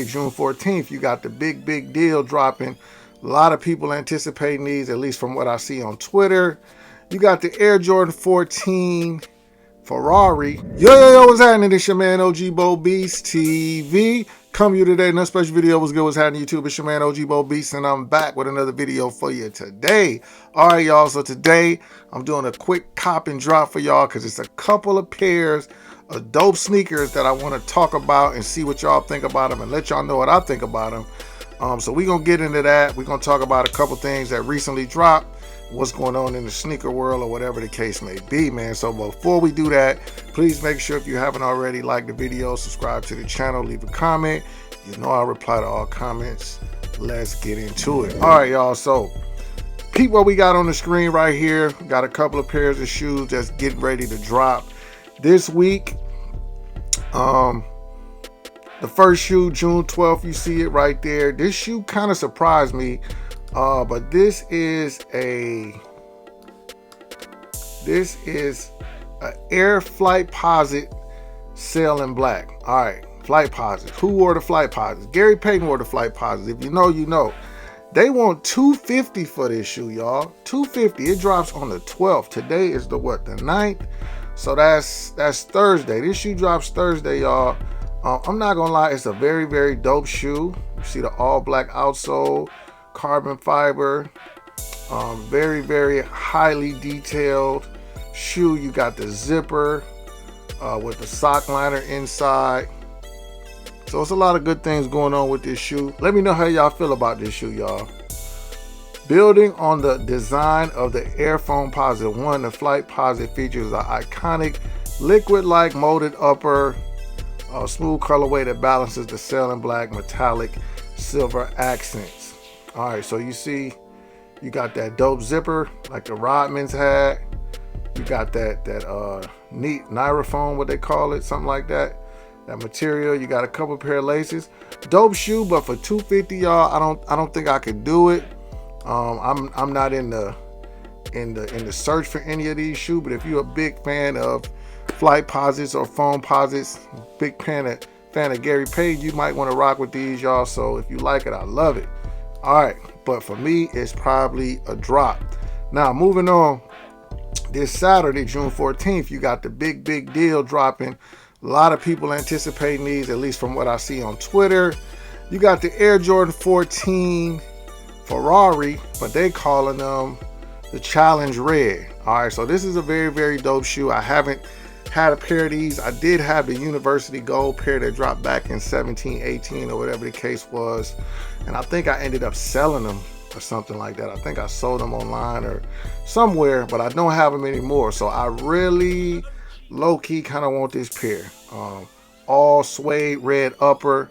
June 14th, you got the big deal dropping. A lot of people anticipating these, at least from what I see on Twitter. You got the Air Jordan 14 Ferarri. Yo, what's happening? It's your man OG Bo Beast TV. Come to you today. No special video. What's good? What's happening, YouTube? It's your man OG Bo Beast, and I'm back with another video for you today. All right, y'all. So today, I'm doing a quick cop and drop for y'all because it's a couple of pairs of dope sneakers that I want to talk about and see what y'all think about them and let y'all know what I think about them. So we're going to get into that. We're going to talk about a couple things that recently dropped, what's going on in the sneaker world or whatever the case may be, man. So before we do that, please make sure if you haven't already, like the video, subscribe to the channel, leave a comment. You know I reply to all comments. Let's get into it. All right, y'all. So peep what we got on the screen right here. Got a couple of pairs of shoes that's getting ready to drop this week. The first shoe, June 12th, you see it right there. This shoe kind of surprised me, but this is a Air Flightposite Sail in Black. All right, Flightposite. Who wore the Flightposite? Gary Payton wore the Flightposite. If you know, you know. They want $250 for this shoe, y'all. $250. It drops on the 12th. Today is the what? The 9th. So that's Thursday. This shoe drops Thursday, y'all. I'm not gonna lie, it's a very dope shoe. You see the all black outsole, carbon fiber, very highly detailed shoe. You got the zipper with the sock liner inside. So it's a lot of good things going on with this shoe. Let me know how y'all feel about this shoe, y'all. Building on the design of the Air Foamposite 1, the Flightposite features an iconic liquid-like molded upper, smooth colorway that balances the sail in black metallic silver accents. All right, so you see, you got that dope zipper like the Rodmans had. You got that neat Nyrofoam, what they call it, something like that. That material. You got a couple pair of laces. Dope shoe, but for $250, y'all, I don't think I could do it. I'm not in the search for any of these shoes, but if you're a big fan of Flightposites or Foamposites, big fan of Gary Payton, you might want to rock with these, y'all. So if you like it, I love it. All right, but for me, it's probably a drop. Now moving on, this Saturday, June 14th, you got the big deal dropping. A lot of people anticipating these, at least from what I see on Twitter. You got the Air Jordan 14 Ferarri, but they calling them the Challenge Red. All right, so this is a very dope shoe. I haven't had a pair of these. I did have the University Gold pair that dropped back in 17, 18 or whatever the case was, and I think I ended up selling them or something like that. I think I sold them online or somewhere, but I don't have them anymore. So I really low-key kind of want this pair. All suede red upper.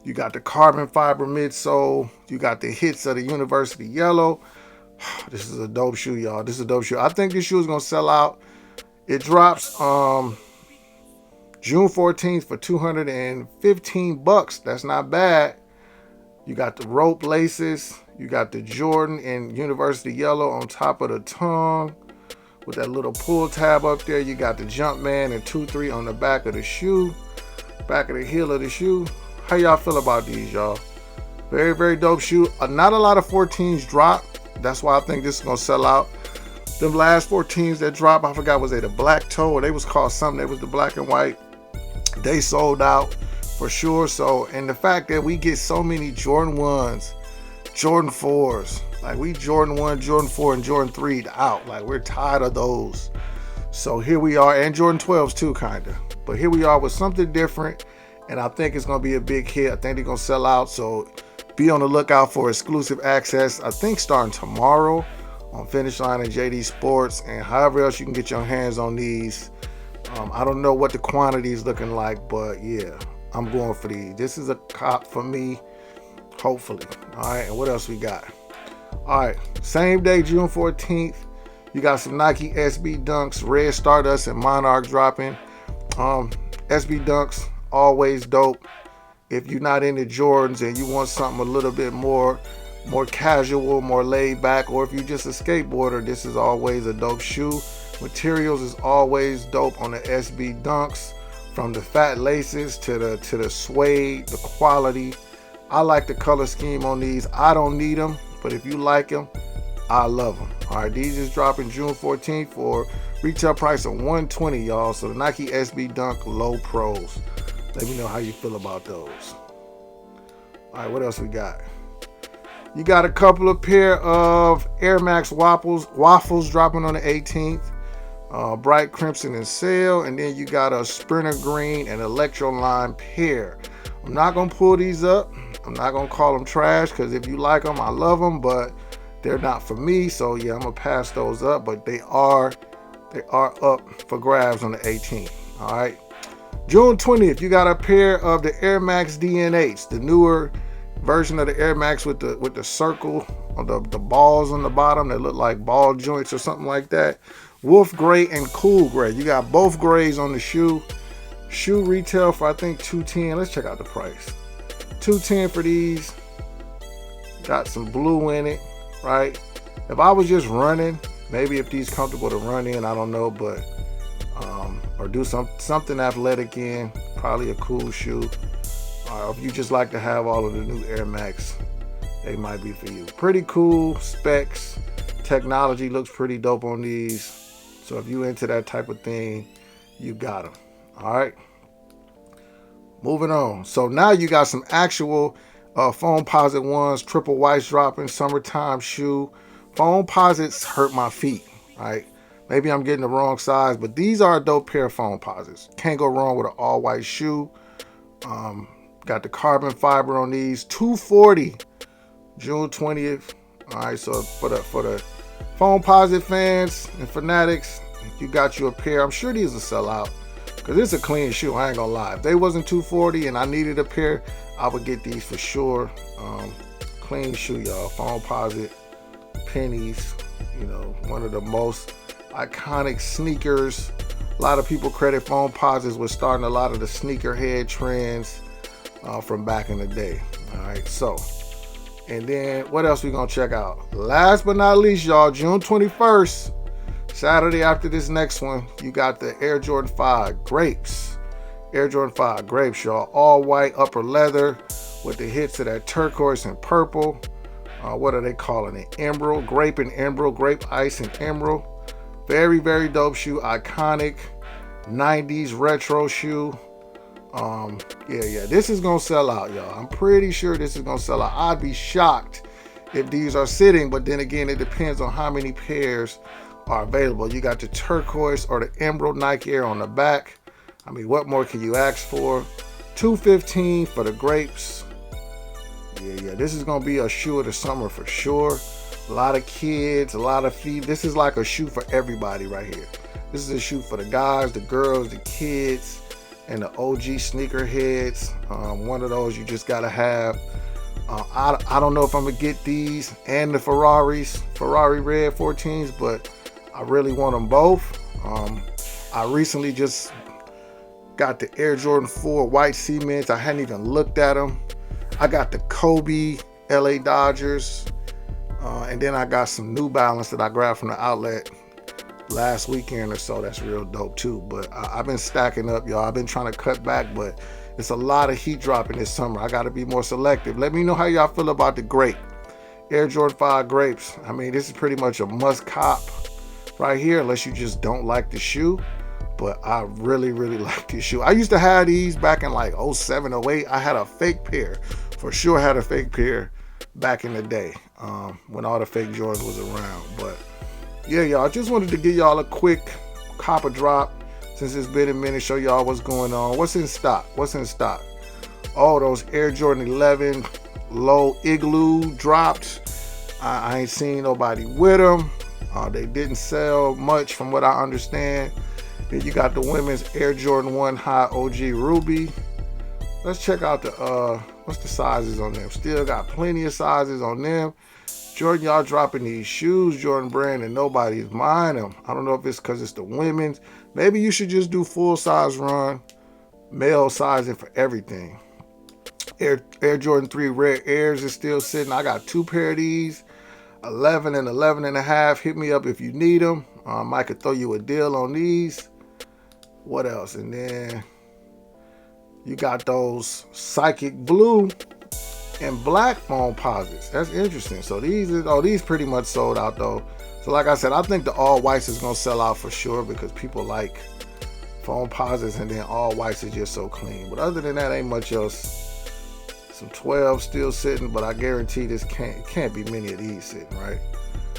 You got the carbon fiber midsole. You got the hits of the University Yellow. This is a dope shoe, y'all. This is a dope shoe. I think this shoe is going to sell out. It drops June 14th for $215. That's not bad. You got the rope laces. You got the Jordan in University Yellow on top of the tongue with that little pull tab up there. You got the Jumpman and 2-3 on the back of the shoe, back of the heel of the shoe. How y'all feel about these, y'all? Very dope shoe. Not a lot of 14s drop. That's why I think this is gonna sell out. Them last 14s that dropped, I forgot, was they the black toe or they was called something. They was the black and white. They sold out for sure. So, and the fact that we get so many Jordan 1s, Jordan 4s, like we Jordan 1, Jordan 4, and Jordan 3 out. Like we're tired of those. So here we are, and Jordan 12s too, kinda. But here we are with something different, and I think it's gonna be a big hit. I think they're gonna sell out. So be on the lookout for exclusive access. I think starting tomorrow on Finish Line and JD Sports, and however else you can get your hands on these. I don't know what the quantity is looking like, but yeah, I'm going for these. This is a cop for me, hopefully. All right, and what else we got? All right, same day, June 14th, you got some Nike SB Dunks, Red Stardust and Monarch dropping. SB Dunks, always dope. If you're not into Jordans and you want something a little bit more casual, more laid back, or if you're just a skateboarder, this is always a dope shoe. Materials is always dope on the SB Dunks. from the fat laces to the suede, the quality. I like the color scheme on these. I don't need them, but if you like them, I love them. All right, these is dropping June 14th for retail price of $120, y'all. So the Nike SB Dunk Low Pros. Let me know how you feel about those. All right, what else we got? You got a couple of pair of Air Max Waffles dropping on the 18th. Bright Crimson and Sail. And then you got a Sprinter Green and Electroline pair. I'm not going to pull these up. I'm not going to call them trash because if you like them, I love them. But they're not for me. So, yeah, I'm going to pass those up. But they are up for grabs on the 18th. All right. June 20th, you got a pair of the Air Max DN8s, the newer version of the Air Max with the circle or the balls on the bottom that look like ball joints or something like that. Wolf Gray and Cool Gray. You got both grays on the shoe. Shoe retail for I think $210. Let's check out the price. $210 for these. Got some blue in it, right? If I was just running, maybe if these comfortable to run in, I don't know, but or do something athletic in, probably a cool shoe. If you just like to have all of the new Air Max, they might be for you. Pretty cool specs. Technology looks pretty dope on these. So if you into that type of thing, you got them. All right. Moving on. So now you got some actual Foamposite ones, triple whites dropping, summertime shoe. Foamposites hurt my feet, right? Maybe I'm getting the wrong size, but these are a dope pair of Foamposites. Can't go wrong with an all-white shoe. Got the carbon fiber on these. $240, June 20th. All right, so for the Foamposite fans and fanatics, you got you a pair. I'm sure these will sell out because it's a clean shoe. I ain't gonna lie. If they wasn't $240 and I needed a pair, I would get these for sure. Clean shoe, y'all. Foamposite pennies. You know, one of the most iconic sneakers. A lot of people credit Foamposites with starting a lot of the sneakerhead trends from back in the day. All right, so, and then what else we gonna check out? Last but not least, y'all, June 21st, Saturday after this next one, you got the Air Jordan 5 Grapes. Air Jordan 5 Grapes, y'all. All white upper leather with the hits of that turquoise and purple. What are they calling it? Emerald, grape and emerald, grape ice and emerald. Very, very dope shoe. Iconic 90s retro shoe. Yeah, this is gonna sell out, y'all. I'm pretty sure this is gonna sell out. I'd be shocked if these are sitting, but then again, it depends on how many pairs are available. You got the turquoise or the emerald Nike Air on the back. I mean, what more can you ask for? $215 for the Grapes. Yeah, this is gonna be a shoe of the summer for sure. A lot of kids, a lot of feet. This is like a shoe for everybody right here. This is a shoe for the guys, the girls, the kids, and the OG sneakerheads. One of those you just gotta have. I don't know if I'm gonna get these and the Ferarri Red 14s, but I really want them both. I recently just got the Air Jordan 4 white cements. I hadn't even looked at them. I got the Kobe LA Dodgers. And then I got some New Balance that I grabbed from the outlet last weekend or so. That's real dope too. But I've been stacking up, y'all. I've been trying to cut back, but it's a lot of heat dropping this summer. I got to be more selective. Let me know how y'all feel about the Grape. Air Jordan 5 Grapes. I mean, this is pretty much a must cop right here, unless you just don't like the shoe. But I really, really like this shoe. I used to have these back in like 07, 08. I had a fake pair. For sure had a fake pair back in the day when all the fake Jordans was around. But yeah, y'all, just wanted to give y'all a quick copper drop since it's been a minute, show y'all what's going on. What's in stock? Oh, those Air Jordan 11 low igloo dropped. I ain't seen nobody with them. They didn't sell much from what I understand. Then you got the women's Air Jordan 1 High OG Ruby. Let's check out the what's the sizes on them. Still got plenty of sizes on them. Jordan, y'all dropping these shoes, Jordan brand, and nobody's buying them. I don't know if it's because it's the women's. Maybe you should just do full size run, male sizing for everything. Air Jordan 3 Red Airs is still sitting. I got 2 pair of these, 11 and 11 and a half. Hit me up if you need them. I could throw you a deal on these. What else? And then You got those Psychic Blue and black Foamposites. That's interesting. So these pretty much sold out though. So like I said, I think the all whites is gonna sell out for sure because people like Foamposites, and then all whites is just so clean. But other than that, ain't much else. Some 12 still sitting, but I guarantee this can't be many of these sitting, right?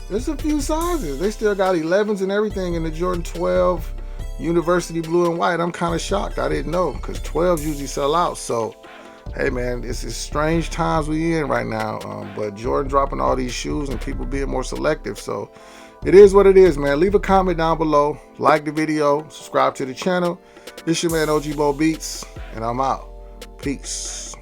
There's a few sizes. They still got 11s and everything in the Jordan 12 University Blue and White. I'm kind of shocked. I didn't know because 12s usually sell out. So hey man, this is strange times we in right now, but Jordan dropping all these shoes and people being more selective, so it is what it is, man. Leave a comment down below, like the video, subscribe to the channel. This your man OG Bo Beats, and I'm out. Peace.